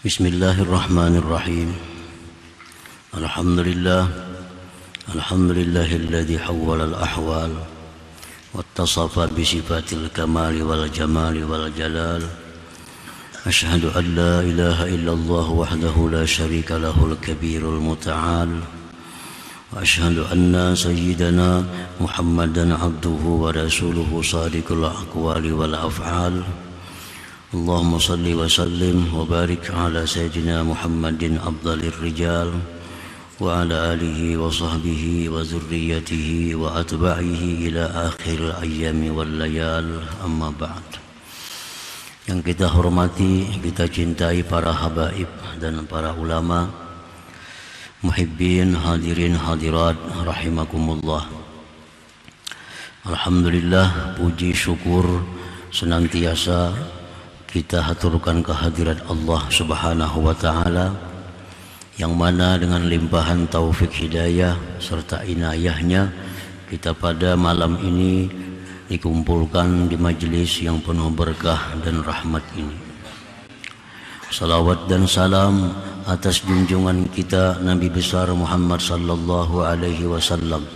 Bismillahirrahmanirrahim. Alhamdulillahilladzi hawwala al-ahwal wattasafa bi sifatil kamali wal jamali wal jalal. Asyhadu an la ilaha illallah wahdahu la syarika lahul kabirul muta'al. Wa asyhadu anna sayyidana Muhammadan abduhu wa rasuluhu shadiqul aqwali wal af'al. Allahumma salli wa sallim wa barik ala sayyidina Muhammadin afdalir rijal wa ala alihi wa sahbihi wa zurriyatihi wa atba'ihi ila akhir ayyami wal layal, amma ba'd. Yang kita hormati, kita cintai para habaib dan para ulama, muhibbin, hadirin hadirat rahimakumullah. Alhamdulillah, puji syukur senantiasa kita haturkan kehadirat Allah Subhanahu wa ta'ala, yang mana dengan limpahan taufik hidayah serta inayahnya kita pada malam ini dikumpulkan di majelis yang penuh berkah dan rahmat ini. Salawat dan salam atas junjungan kita Nabi besar Muhammad sallallahu alaihi wasallam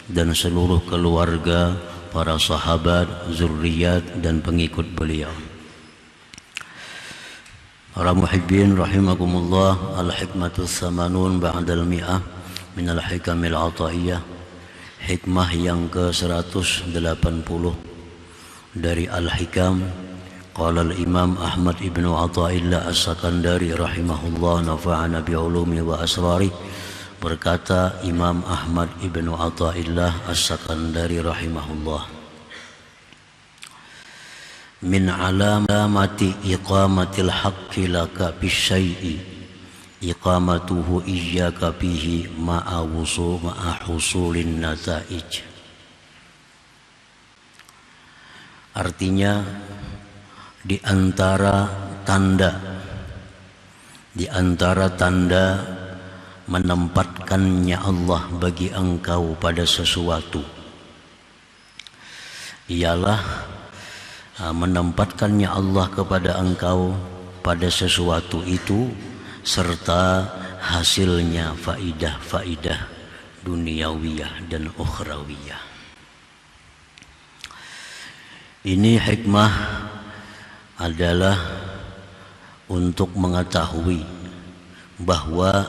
dan seluruh keluarga, para sahabat, zurriyat dan pengikut beliau. Para muhibbin rahimakumullah, al-hikmatu tsamanun ba'dal mi'ah minal hikamil ataiyah. Hikmah yang ke-180 dari Al-Hikam. Qala al-Imam Ahmad ibnu Athaillah As-Sakandari rahimahullah, nafa'ana bi'ulumi wa asrari. Berkata Imam Ahmad ibnu Athaillah As-Sakandari rahimahullah, min alamati iqamatil haqqi laka bisyai'i iqamatuhu iyyaka bihi ma'a husulin nataij. Artinya, di antara tanda menempatkannya Allah bagi engkau pada sesuatu ialah menempatkannya Allah kepada engkau pada sesuatu itu serta hasilnya faidah-faidah duniawiyah dan ukhrawiyah. Ini hikmah adalah untuk mengetahui bahwa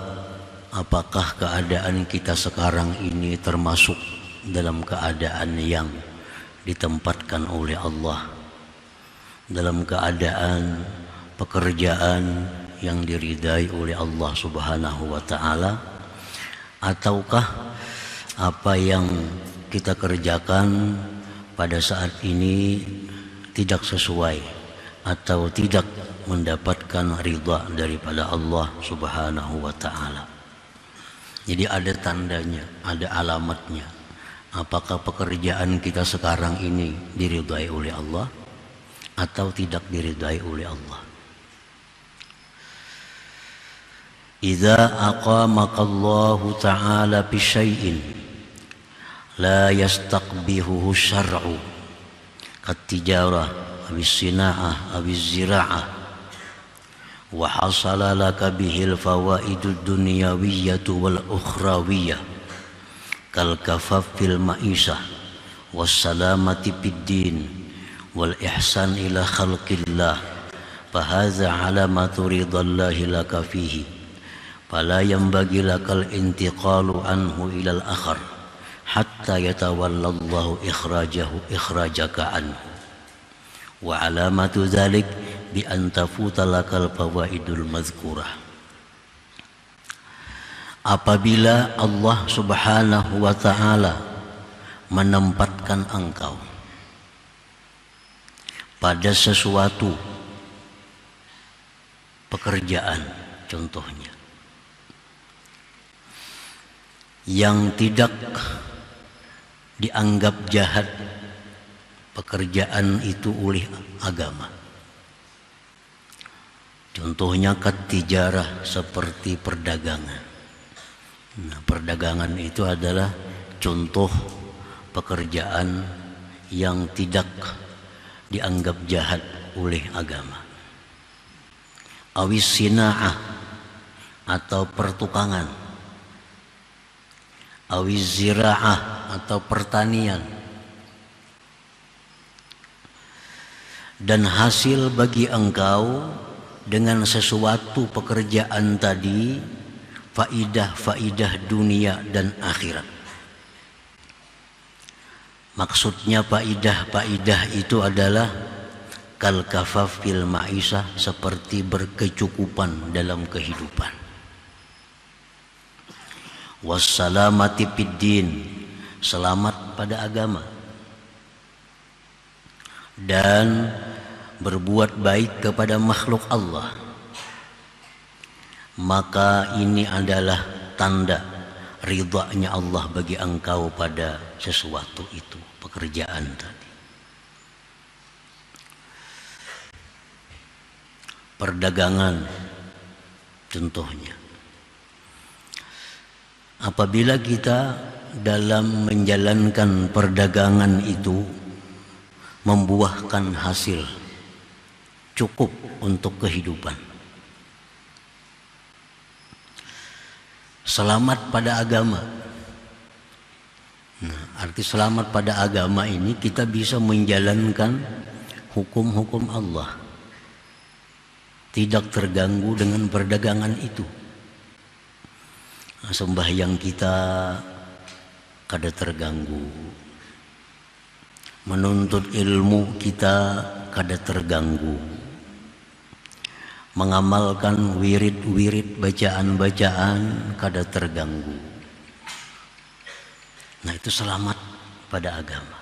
apakah keadaan kita sekarang ini termasuk dalam keadaan yang ditempatkan oleh Allah, dalam keadaan pekerjaan yang diridai oleh Allah Subhanahu wa ta'ala, ataukah apa yang kita kerjakan pada saat ini tidak sesuai atau tidak mendapatkan ridha daripada Allah Subhanahu wa ta'ala. Jadi ada tandanya, ada alamatnya. Apakah pekerjaan kita sekarang ini diridai oleh Allah atau tidak diridai oleh Allah. Idza aqamakallahu ta'ala bi syai'in la yastaqbihuhu syar'u kat tijarah aw sina'ah aw zira'ah wa hasala laka bihil fawaidud dunyawiyyah wal ukhrawiyyah kal kafafil ma'isah was salamati fid din wal ihsan ila khalqillah, fahadza alamatu ridallahi laka fihi, fala yanbaghi lakal intiqalu anhu ilal akhar hatta yatawallallahu ikhrajaka anhu, wa alamatu dzalik bi an tafuta lakal fawaidul mazkurah. Apabila Allah Subhanahu wa ta'ala menempatkan engkau pada sesuatu pekerjaan, contohnya, yang tidak dianggap jahat pekerjaan itu oleh agama. Contohnya ketijarah, seperti perdagangan. Nah, perdagangan itu adalah contoh pekerjaan yang tidak dianggap jahat oleh agama. awis sina'ah atau pertukangan, awis zira'ah atau pertanian, dan hasil bagi engkau dengan sesuatu pekerjaan tadi faidah-faidah dunia dan akhirat. Maksudnya faidah-faidah itu adalah kal kafaf fil ma'isah, seperti berkecukupan dalam kehidupan. Wassalamati fid din, selamat pada agama. Dan berbuat baik kepada makhluk Allah. Maka ini adalah tanda ridhanya Allah bagi engkau pada sesuatu itu, pekerjaan tadi. Perdagangan contohnya. Apabila kita dalam menjalankan perdagangan itu membuahkan hasil cukup untuk kehidupan, selamat pada agama. Nah, arti selamat pada agama ini kita bisa menjalankan hukum-hukum Allah, tidak terganggu dengan perdagangan itu. Nah, sembahyang kita kada terganggu, menuntut ilmu kita kada terganggu, mengamalkan wirid-wirid bacaan-bacaan kada terganggu. Nah, itu selamat pada agama.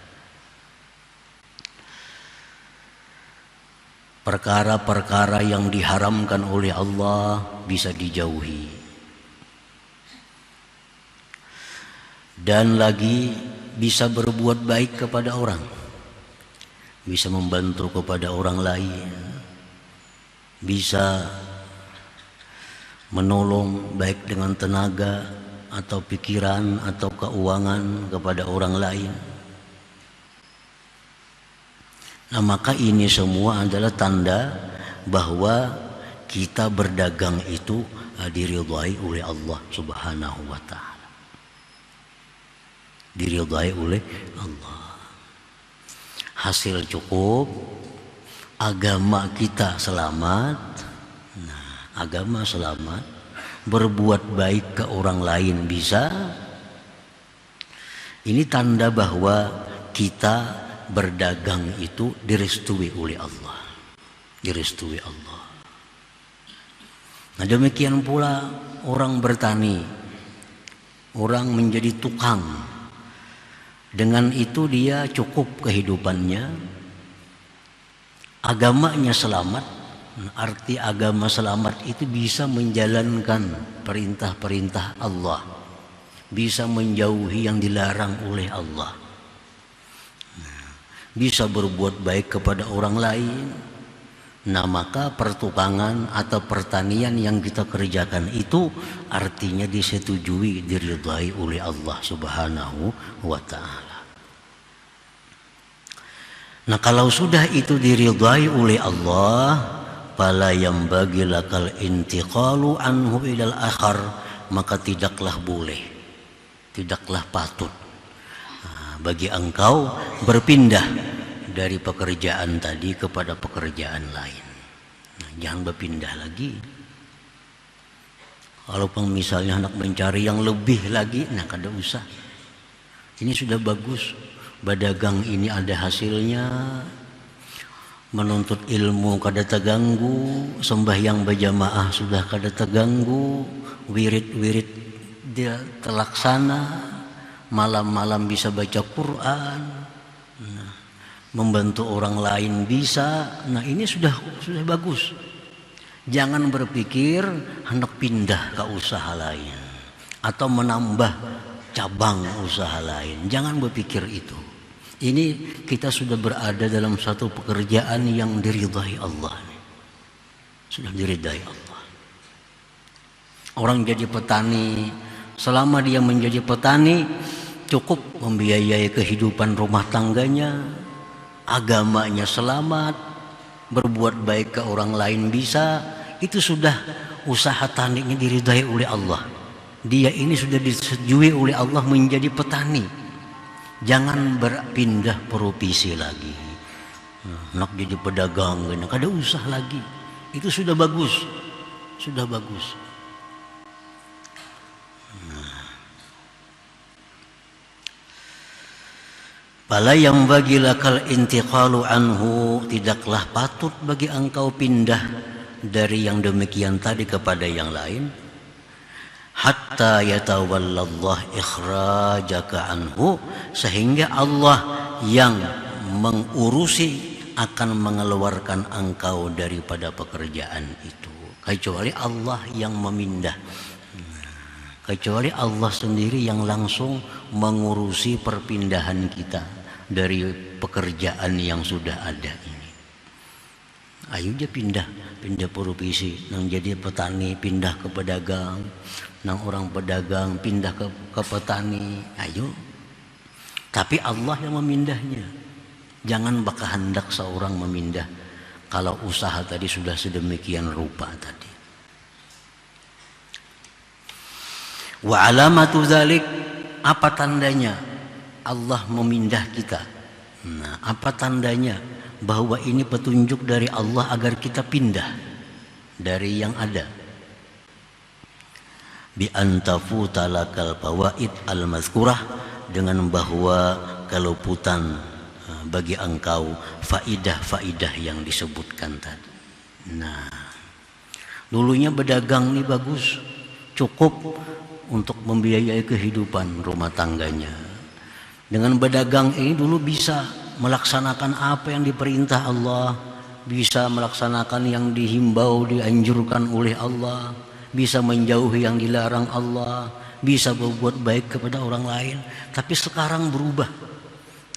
Perkara-perkara yang diharamkan oleh Allah bisa dijauhi. Dan lagi bisa berbuat baik kepada orang, bisa membantu kepada orang lain, bisa menolong baik dengan tenaga atau pikiran atau keuangan kepada orang lain. Nah, maka ini semua adalah tanda bahwa kita berdagang itu diridhai oleh Allah Subhanahu wa ta'ala. Diridhai oleh Allah. Hasil cukup, agama kita selamat. Nah, agama selamat, berbuat baik ke orang lain bisa. Ini tanda bahwa kita berdagang itu direstui oleh Allah. Direstui Allah. Nah, demikian pula orang bertani, orang menjadi tukang. Dengan itu dia cukup kehidupannya, agamanya selamat. Arti agama selamat itu bisa menjalankan perintah-perintah Allah, bisa menjauhi yang dilarang oleh Allah, bisa berbuat baik kepada orang lain. Nah, maka pertukangan atau pertanian yang kita kerjakan itu artinya disetujui, diridhai oleh Allah Subhanahu wa ta'ala. Nah, kalau sudah itu diridhai oleh Allah, fala yambaghi lakal intiqalu anhu ilal akhar, maka tidaklah boleh, tidaklah patut bagi engkau berpindah dari pekerjaan tadi kepada pekerjaan lain. Nah, jangan berpindah lagi. Kalau misalnya hendak mencari yang lebih lagi, nah kada usah. Ini sudah bagus. Berdagang ini ada hasilnya. Menuntut ilmu kada terganggu, sembahyang berjamaah sudah kada terganggu, wirid-wirid dia terlaksana, malam-malam bisa baca Quran. Nah, membantu orang lain bisa. Nah, ini sudah bagus. Jangan berpikir hendak pindah ke usaha lain atau menambah cabang usaha lain. Jangan berpikir itu. Ini kita sudah berada dalam satu pekerjaan yang diridhai Allah. Sudah diridhai Allah. Orang jadi petani, selama dia menjadi petani cukup membiayai kehidupan rumah tangganya, agamanya selamat, berbuat baik ke orang lain bisa, itu sudah usaha taninya diridai oleh Allah. Dia ini sudah disetujui oleh Allah menjadi petani. Jangan berpindah profesi lagi. Nak jadi pedagang, nak ada usaha lagi. Itu sudah bagus, sudah bagus. Fala yang bagi lakal intiqalu anhu, tidaklah patut bagi engkau pindah dari yang demikian tadi kepada yang lain, hatta yatawallallah ikhrajaka anhu, sehingga Allah yang mengurusi akan mengeluarkan engkau daripada pekerjaan itu. Kecuali Allah yang memindah, kecuali Allah sendiri yang langsung mengurusi perpindahan kita dari pekerjaan yang sudah ada ini. Ayo dia pindah profesi, nang jadi petani pindah ke pedagang, nang orang pedagang pindah ke petani. Ayo, tapi Allah yang memindahnya. Jangan baka hendak seorang memindah kalau usaha tadi sudah sedemikian rupa tadi. Wa alamatu dzalik, apa tandanya Allah memindah kita? Nah, apa tandanya bahwa ini petunjuk dari Allah agar kita pindah dari yang ada? Bi antafuta lakal fawaid al-mazkurah, dengan bahwa keluputan bagi engkau faidah-faidah yang disebutkan tadi. Nah, dulunya berdagang nih bagus, cukup untuk membiayai kehidupan rumah tangganya. Dengan berdagang ini dulu bisa melaksanakan apa yang diperintah Allah, bisa melaksanakan yang dihimbau, dianjurkan oleh Allah, bisa menjauhi yang dilarang Allah, bisa berbuat baik kepada orang lain. Tapi sekarang berubah,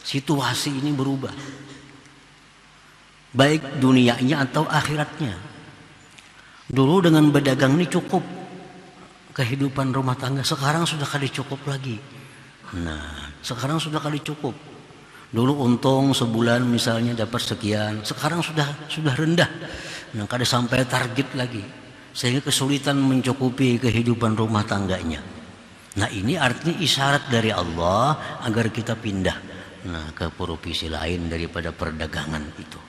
situasi ini berubah, baik dunianya atau akhiratnya. Dulu dengan berdagang ini cukup kehidupan rumah tangga, sekarang sudah kali cukup lagi. Nah, sekarang sudah kali cukup. Dulu untung sebulan misalnya dapat sekian, sekarang sudah rendah. Nah, kada sampai target lagi, sehingga kesulitan mencukupi kehidupan rumah tangganya. Nah, ini artinya isyarat dari Allah agar kita pindah ke profesi lain daripada perdagangan itu.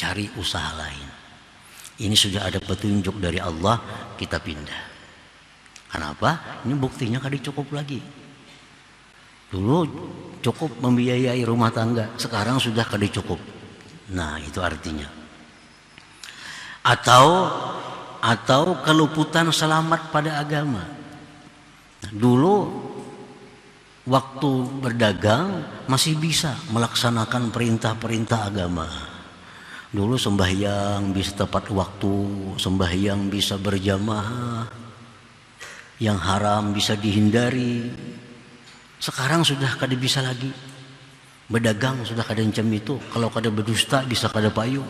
Cari usaha lain. Ini sudah ada petunjuk dari Allah, kita pindah. Kenapa? Ini buktinya kada cukup lagi. Dulu cukup membiayai rumah tangga, sekarang sudah kada cukup. Nah, itu artinya. Atau keluputan selamat pada agama. Dulu waktu berdagang masih bisa melaksanakan perintah-perintah agama. Dulu sembahyang bisa tepat waktu, sembahyang bisa berjamaah, yang haram bisa dihindari. Sekarang sudah kada bisa lagi. Berdagang sudah kada encam itu. Kalau kada berdusta bisa kada payu.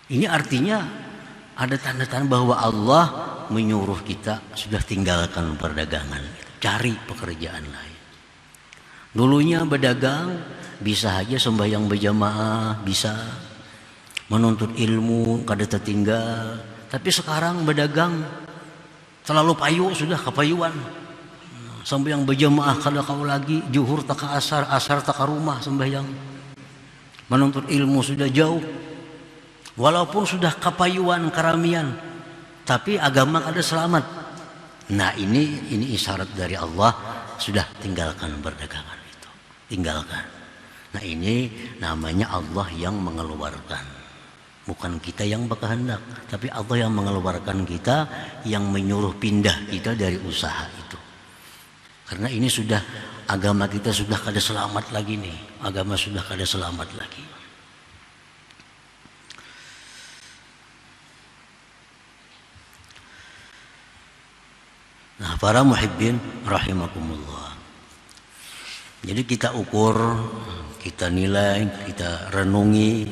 Ini artinya ada tanda-tanda bahwa Allah menyuruh kita sudah tinggalkan perdagangan, cari pekerjaan lain. Dulunya berdagang bisa aja sembahyang berjamaah, bisa menuntut ilmu kada tertinggal. Tapi sekarang berdagang terlalu payu, sudah kepayuan. Sembahyang berjamaah kada kau lagi, zuhur tak ke asar, asar tak ke rumah sembahyang. Menuntut ilmu sudah jauh. Walaupun sudah kepayuan, keramian, tapi agama kada selamat. Nah, ini isyarat dari Allah, sudah tinggalkan perdagangan itu. Tinggalkan. Nah, ini namanya Allah yang mengeluarkan. Bukan kita yang berkehendak, tapi Allah yang mengeluarkan kita, yang menyuruh pindah kita dari usaha itu. Karena ini sudah, agama kita sudah kada selamat lagi nih. Agama sudah kada selamat lagi. Nah, para muhibbin rahimakumullah. Jadi kita ukur, kita nilai, kita renungi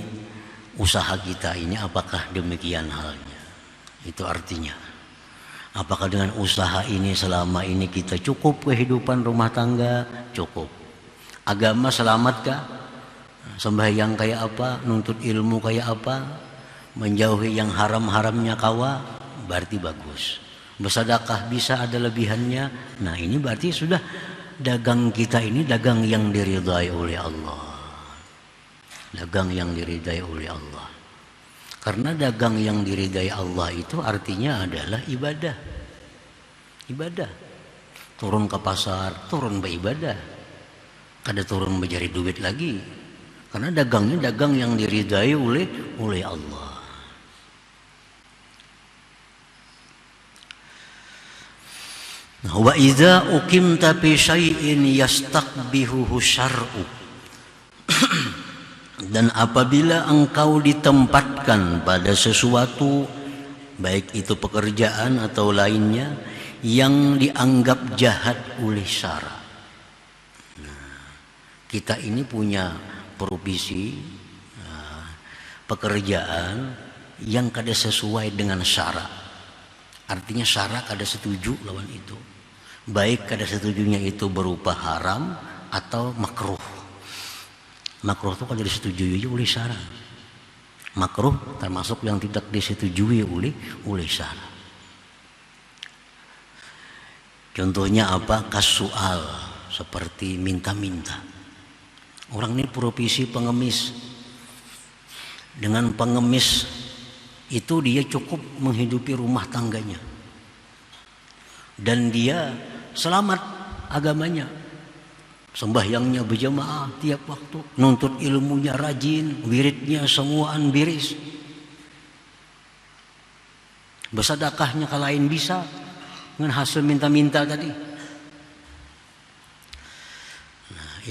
usaha kita ini apakah demikian halnya. Itu artinya, apakah dengan usaha ini selama ini kita cukup kehidupan rumah tangga? Cukup. Agama selamatkah? Sembahyang kayak apa, nuntut ilmu kayak apa, menjauhi yang haram-haramnya kawa, berarti bagus. Bersedekah bisa ada lebihannya. Nah, ini berarti sudah dagang kita ini dagang yang diridai oleh Allah. Dagang yang diridai oleh Allah. Karena dagang yang diridai Allah itu artinya adalah ibadah. Ibadah. Turun ke pasar, turun beribadah. Kada turun mencari duit lagi. Karena dagangnya dagang yang diridai oleh Allah. Wa idza uqimta fi syai'in yastaqbihuhu syar'u. Dan apabila engkau ditempatkan pada sesuatu, baik itu pekerjaan atau lainnya, yang dianggap jahat oleh syara. Kita ini punya profesi, pekerjaan yang kada sesuai dengan syara. Artinya syara kada setuju lawan itu. Baik kada setujunya itu berupa haram atau makruh. Makruh itu kada disetujui oleh syara. Makruh termasuk yang tidak disetujui oleh syara. Contohnya apa? Kasual, seperti minta-minta. Orang ini profesi pengemis. Dengan pengemis itu dia cukup menghidupi rumah tangganya. Dan dia selamat agamanya. Sembahyangnya berjamaah tiap waktu. Nuntut ilmunya rajin. Wiridnya semuaan biris. Bersedekahnya ke lain bisa. Dengan hasil minta-minta tadi.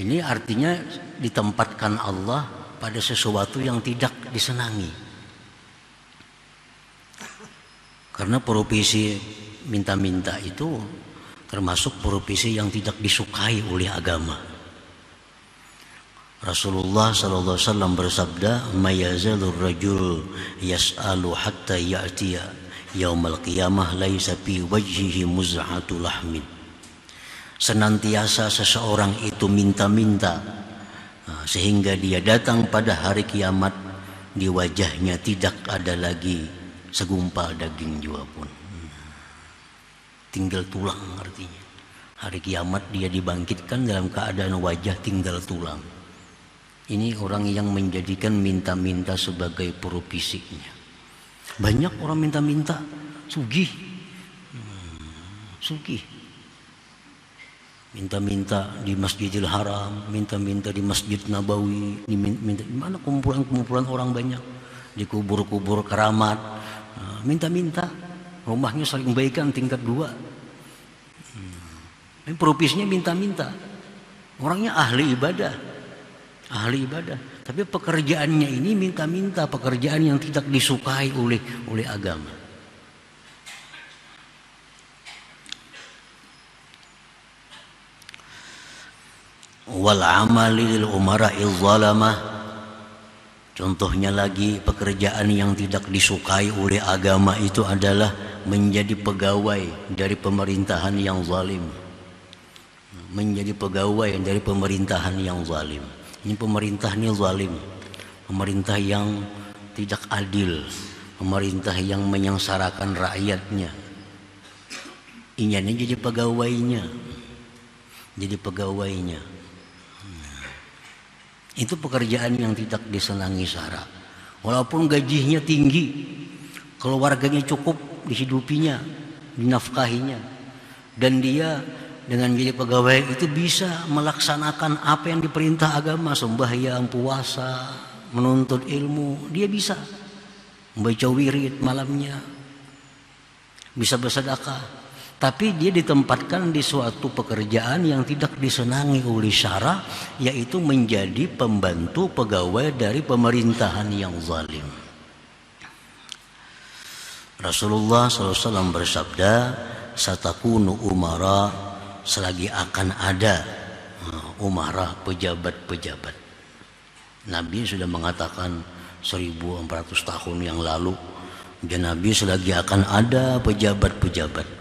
Ini artinya ditempatkan Allah pada sesuatu yang tidak disenangi. Karena profesi minta-minta itu termasuk profesi yang tidak disukai oleh agama. Rasulullah sallallahu alaihi wasallam bersabda, "Mayazalur rajul yas'alu hatta ya'tiya yaumal qiyamah laisa fi wajhihi muz'atu lahmin." Senantiasa seseorang itu minta-minta sehingga dia datang pada hari kiamat, di wajahnya tidak ada lagi segumpal daging jua pun. Tinggal tulang artinya. Hari kiamat dia dibangkitkan dalam keadaan wajah tinggal tulang. Ini orang yang menjadikan minta-minta sebagai profesinya. Banyak orang minta-minta, sugih. Sugih. Minta-minta di Masjidil Haram, minta-minta di Masjid Nabawi, minta di mana kumpulan-kumpulan orang banyak, di kubur-kubur keramat, minta-minta, rumahnya saling baikan tingkat 2. Ini profesinya minta-minta, orangnya ahli ibadah, tapi pekerjaannya ini minta-minta, pekerjaan yang tidak disukai oleh agama. Wal amali lil umara'il zalamah. Contohnya lagi pekerjaan yang tidak disukai oleh agama itu adalah menjadi pegawai dari pemerintahan yang zalim. Menjadi pegawai dari pemerintahan yang zalim. Ini pemerintah ini zalim. Pemerintah yang tidak adil. Pemerintah yang menyengsarakan rakyatnya. Ini jadi pegawainya. Jadi pegawainya. Itu pekerjaan yang tidak disenangi syara. Walaupun gajinya tinggi, keluarganya cukup dihidupinya, dinafkahinya, dan dia dengan jadi pegawai itu bisa melaksanakan apa yang diperintah agama, sembahyang, puasa, menuntut ilmu, dia bisa membaca wirid malamnya, bisa bersedekah. Tapi dia ditempatkan di suatu pekerjaan yang tidak disenangi oleh syara, yaitu menjadi pembantu pegawai dari pemerintahan yang zalim. Rasulullah SAW bersabda, "Satakunu umara," selagi akan ada umara, pejabat-pejabat. Nabi sudah mengatakan 1400 tahun yang lalu, dan Nabi selagi akan ada pejabat-pejabat.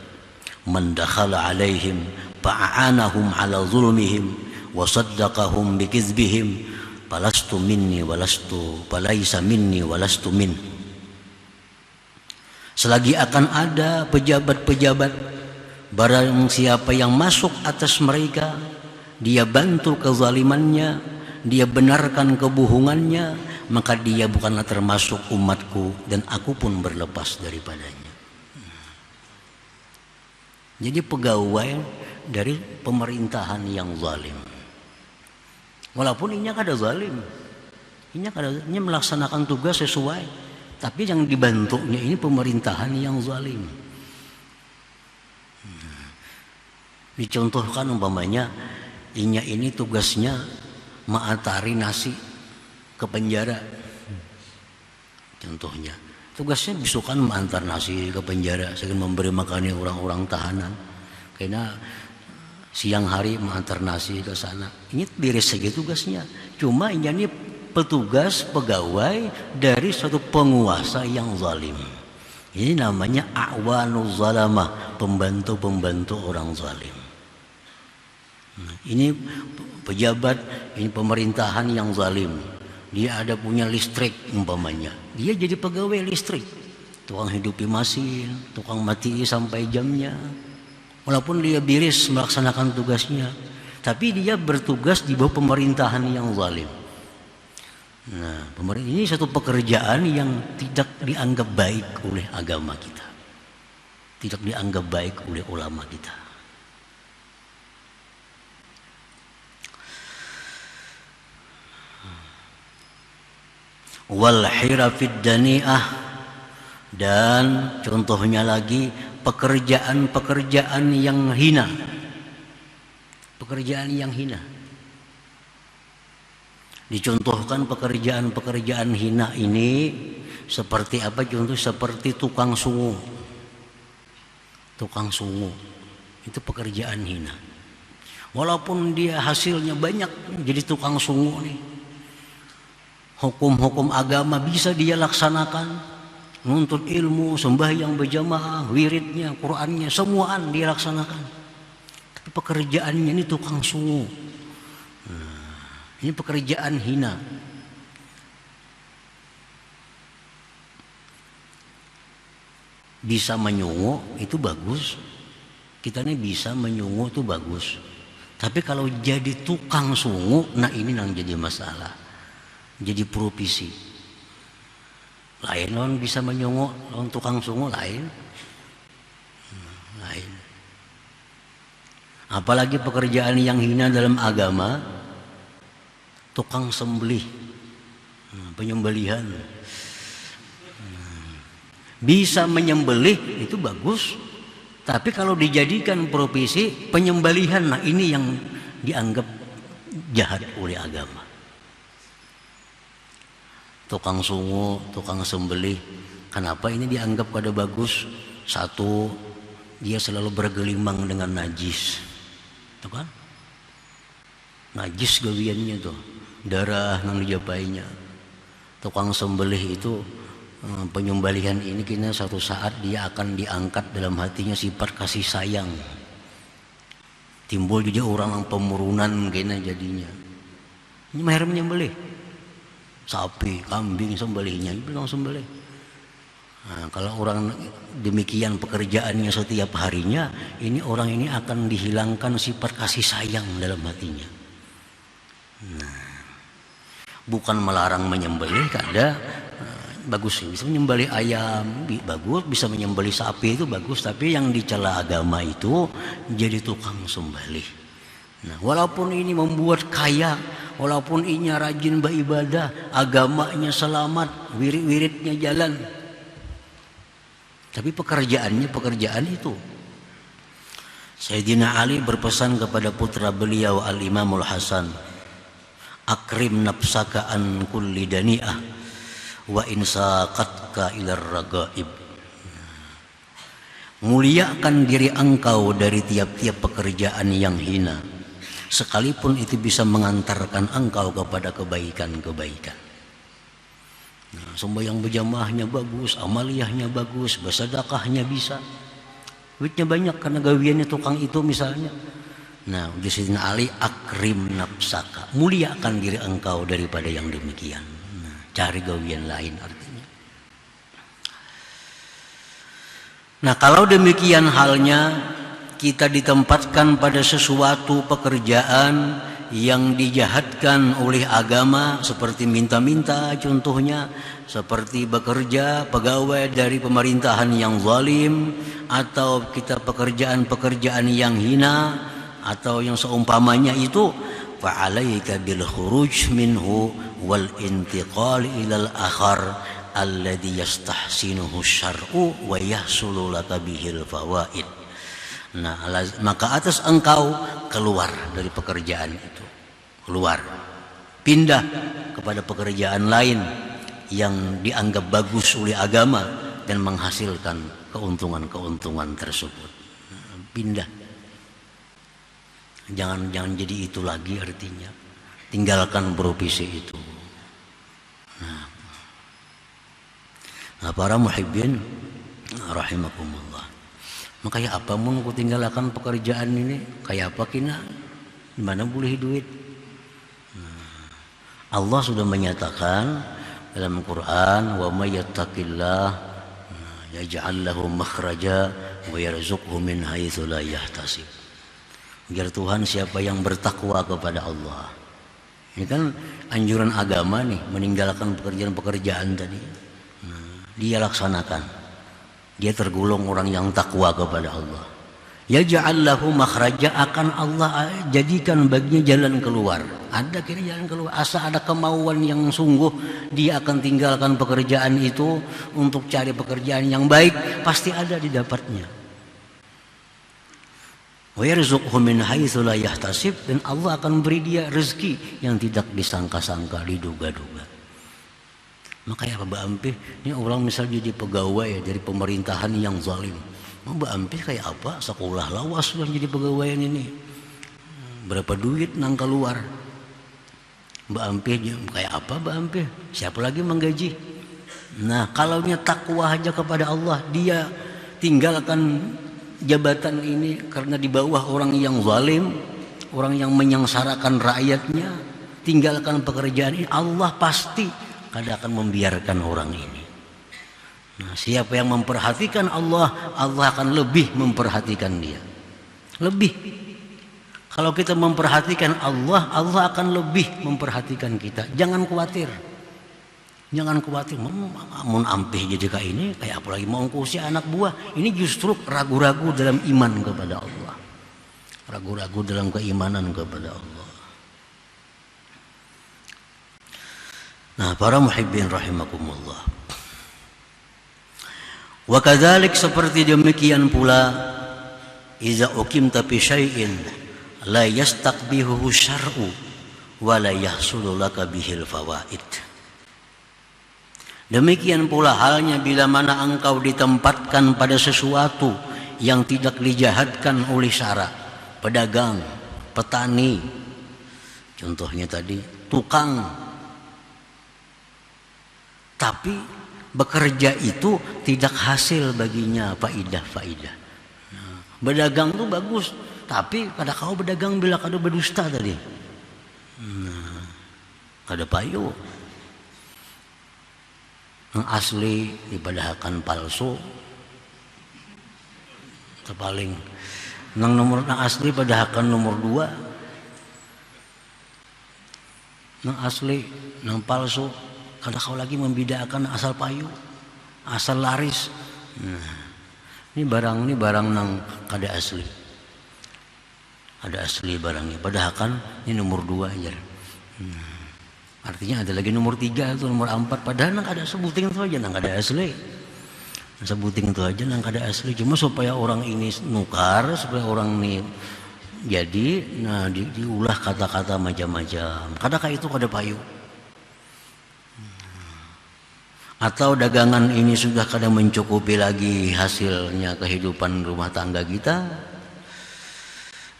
Man dakhala alaihim fa'anahum ala zulmihim wa saddaqahum bikizbihim falastu minni walastu falaisa minni walastu min. Selagi akan ada pejabat-pejabat, barang siapa yang masuk atas mereka, dia bantu kezalimannya, dia benarkan kebohongannya, maka dia bukanlah termasuk umatku dan aku pun berlepas daripadanya. Jadi pegawai dari pemerintahan yang zalim. Walaupun ini ada zalim, ini melaksanakan tugas sesuai, tapi yang dibantunya ini pemerintahan yang zalim. Dicontohkan umpamanya, ini tugasnya ma'atari nasi ke penjara. Contohnya, tugasnya bisukan mengantar nasi ke penjara, segera memberi makannya orang-orang tahanan. Karena siang hari mengantar nasi ke sana. Ini beres saja tugasnya. Cuma ini petugas pegawai dari suatu penguasa yang zalim. Ini namanya a'wanuz zalamah, pembantu-pembantu orang zalim. Ini pejabat, ini pemerintahan yang zalim. Dia ada punya listrik umpamanya, dia jadi pegawai listrik, tukang hidupi mesin, tukang mati sampai jamnya. Walaupun dia biris melaksanakan tugasnya, tapi dia bertugas di bawah pemerintahan yang zalim. Nah, ini satu pekerjaan yang tidak dianggap baik oleh agama kita, tidak dianggap baik oleh ulama kita. Wal hirafid dani'ah, dan contohnya lagi pekerjaan-pekerjaan yang hina. Pekerjaan yang hina. Dicontohkan pekerjaan-pekerjaan hina ini seperti apa? Contoh seperti tukang sungu. Tukang sungu itu pekerjaan hina. Walaupun dia hasilnya banyak, jadi tukang sungu nih. Hukum-hukum agama bisa dia laksanakan, nuntut ilmu, sembahyang berjamaah, wiridnya, Qur'annya, semuaan dia laksanakan. Tapi pekerjaannya ini tukang sungu. Ini pekerjaan hina. Bisa menyungu itu bagus. Kita ini bisa menyungu itu bagus. Tapi kalau jadi tukang sungu, nah ini yang jadi masalah. Jadi profesi. Lain orang bisa menyungu, orang tukang sungu lain. Lain. Apalagi pekerjaan yang hina dalam agama, tukang sembelih, penyembelihan. Bisa menyembelih itu bagus, tapi kalau dijadikan profesi penyembelihan, nah ini yang dianggap jahat oleh agama. Tukang sungu, tukang sembelih, kenapa ini dianggap kada bagus? Satu, dia selalu bergelimang dengan najis, tuh kan? Najis gawiannya tuh, darah yang dijapainya. Tukang sembelih itu, penyembelihan ini kini suatu saat dia akan diangkat dalam hatinya sifat kasih sayang. Timbul juga orang yang pemurunan kini jadinya. Ini mahir menyembelih. Sapi, kambing sembelihnya, bilang sembelih. Nah, kalau orang demikian pekerjaannya setiap harinya, ini orang ini akan dihilangkan sifat kasih sayang dalam hatinya. Nah, bukan melarang menyembelih, kada bagus, bisa menyembelih ayam bagus, bisa menyembelih sapi itu bagus, tapi yang dicela agama itu jadi tukang sembelih. Nah, walaupun ini membuat kaya, walaupun ini rajin beribadah, agamanya selamat, wirid-wiridnya jalan, tapi pekerjaannya pekerjaan itu. Sayyidina Ali berpesan kepada putra beliau Al-Imamul Hasan, akrim nafsaka an kulli dani'ah wa insaqatka ilar ragaib. Muliakan diri engkau dari tiap-tiap pekerjaan yang hina, sekalipun itu bisa mengantarkan engkau kepada kebaikan-kebaikan. Nah, sembahyang berjamaahnya bagus, amaliyahnya bagus, bersedekahnya bisa, duitnya banyak karena gawiannya tukang itu misalnya. Nah, ujar Sayyidina Ali, akrim nafsaka, muliakan diri engkau daripada yang demikian. Nah, cari gawian lain artinya. Nah, kalau demikian halnya, kita ditempatkan pada sesuatu pekerjaan yang dijahatkan oleh agama, seperti minta-minta contohnya, seperti bekerja pegawai dari pemerintahan yang zalim, atau kita pekerjaan-pekerjaan yang hina, atau yang seumpamanya itu, fa'alaika bil khuruj minhu wal intiqal ilal akhar alladhi yastahsinuhu syar'u wa yahsulu laka bihil fawaid. Nah, maka atas engkau keluar dari pekerjaan itu, keluar, pindah kepada pekerjaan lain yang dianggap bagus oleh agama dan menghasilkan keuntungan-keuntungan tersebut. Pindah. Jangan jadi itu lagi artinya. Tinggalkan profesi itu. Nah, para muhibbin rahimakumullah. Maka ya apa mun ku tinggalkan pekerjaan ini? Kayak apa kina? Gimana boleh duit? Allah sudah menyatakan dalam Quran, wa may yattaqillah yaj'al lahu makhraja wa yarzuqhu min haitsu la yahtasib. Biar Tuhan, siapa yang bertakwa kepada Allah. Ini kan anjuran agama nih, meninggalkan pekerjaan-pekerjaan tadi. Dia laksanakan. Dia tergolong orang yang takwa kepada Allah. Yaj'al lahu makhraja, akan Allah jadikan baginya jalan keluar. Ada kira jalan keluar. Asal ada kemauan yang sungguh, dia akan tinggalkan pekerjaan itu untuk cari pekerjaan yang baik, pasti ada didapatnya. Wa yarzuqhu min haitsu la yahtasib, dan Allah akan beri dia rezeki yang tidak disangka-sangka, diduga-duga. Makanya Mbak Ampih, ini orang misal jadi pegawai dari pemerintahan yang zalim. Mbak Ampih kayak apa? Sekolah lawas sudah jadi pegawaian ini. Berapa duit nang keluar? Mbak Ampih kayak apa Mbak Ampih? Siapa lagi menggaji? Nah, kalau nya takwa aja kepada Allah, dia tinggalkan jabatan ini karena di bawah orang yang zalim, orang yang menyengsarakan rakyatnya, tinggalkan pekerjaan ini, Allah pasti kadang akan membiarkan orang ini. Nah, siapa yang memperhatikan Allah, Allah akan lebih memperhatikan dia. Lebih. Kalau kita memperhatikan Allah, Allah akan lebih memperhatikan kita. Jangan khawatir. Jangan khawatir, mun Ampih jadi kayak ini, kayak apalagi mau usia anak buah. Ini justru ragu-ragu dalam iman kepada Allah. Ragu-ragu dalam keimanan kepada Allah. Nah, para muhibbin rahimakumullah. Wa kadzalik, seperti demikian pula, iza ukimta bi syai'in la yastaqbihu syar'u wa la yahsulu laka bihil fawaid. Demikian pula halnya bila mana engkau ditempatkan pada sesuatu yang tidak dijahatkan oleh syara. Pedagang, petani, contohnya tadi tukang. Tapi bekerja itu tidak hasil baginya faidah-faidah. Nah, berdagang itu bagus, tapi kada kau berdagang bila kada berdusta tadi. Nah, kada payu. Yang asli dipadahakan palsu. Terpaling. Nang nomor nang asli padahakan nomor 2. Nang asli, nang palsu. Kada kau lagi membedakan asal payu, asal laris. Nah, ini barang nang kada asli. Ada asli barangnya. Padahakan ini nomor 2 aja. Artinya ada lagi nomor 3 atau nomor 4. Padahal nang ada sebuting itu aja nang kada asli. Sebuting itu aja nang kada asli. Cuma supaya orang ini nukar, supaya orang ini jadi, nah diulah kata-kata macam-macam. Kadang itu kada payu. Atau dagangan ini sudah kadang mencukupi lagi hasilnya kehidupan rumah tangga kita.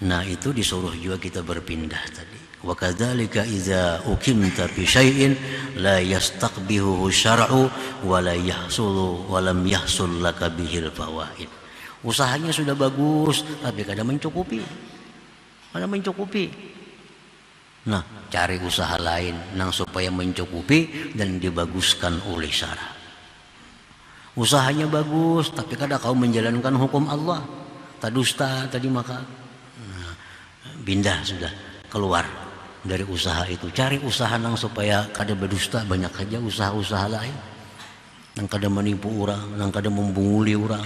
Nah, itu disuruh juga kita berpindah tadi. Wa kadzalika idza ukimta bi syai'in la yastaqbihu syar'u wa la yahsulu wa lam yahsul laka bihil fawaid. Usahanya sudah bagus tapi kadang mencukupi. Mana mencukupi. Nah, cari usaha lain yang supaya mencukupi dan dibaguskan oleh syara. Usahanya bagus, tapi kadang kau menjalankan hukum Allah. Tak dusta tadi maka pindah sudah keluar dari usaha itu. Cari usaha yang supaya kada berdusta, banyak saja usaha-usaha lain. Yang kada menipu orang, yang kada membunguli orang,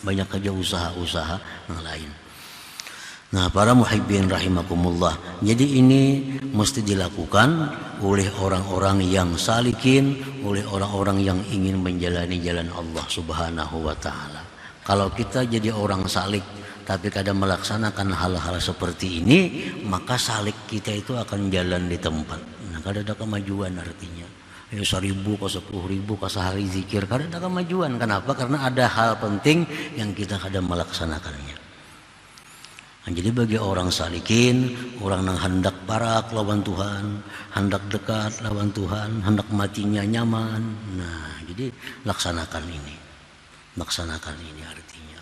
banyak saja usaha-usaha yang lain. Nah, para muhibbin rahimakumullah. Jadi ini mesti dilakukan oleh orang-orang yang salikin, oleh orang-orang yang ingin menjalani jalan Allah Subhanahu wa taala. Kalau kita jadi orang salik tapi kadang melaksanakan hal-hal seperti ini, maka salik kita itu akan jalan di tempat. Nah, kada ada kemajuan artinya. 1.000 ke 10.000 ke sehari zikir, kada ada kemajuan. Kenapa? Karena ada hal penting yang kita kadang melaksanakannya. Nah, jadi bagi orang salikin, orang yang hendak parak lawan Tuhan, hendak dekat lawan Tuhan, hendak matinya nyaman. Nah, jadi laksanakan ini. Laksanakan ini artinya.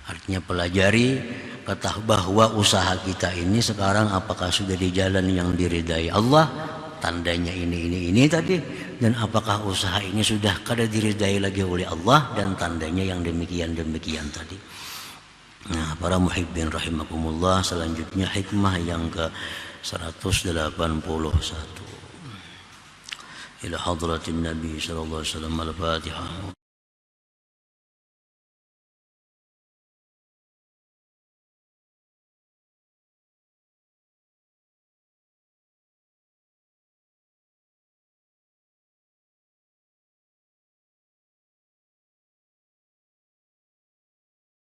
Artinya pelajari, ketahui bahwa usaha kita ini sekarang apakah sudah di jalan yang diridai Allah, tandanya ini tadi, dan apakah usaha ini sudah kada diridai lagi oleh Allah, dan tandanya yang demikian tadi. Nah, para muhibbin rahimakumullah, selanjutnya hikmah yang ke 181. Ila hadratin Nabi sallallahu alaihi wasallam al-Fatihah.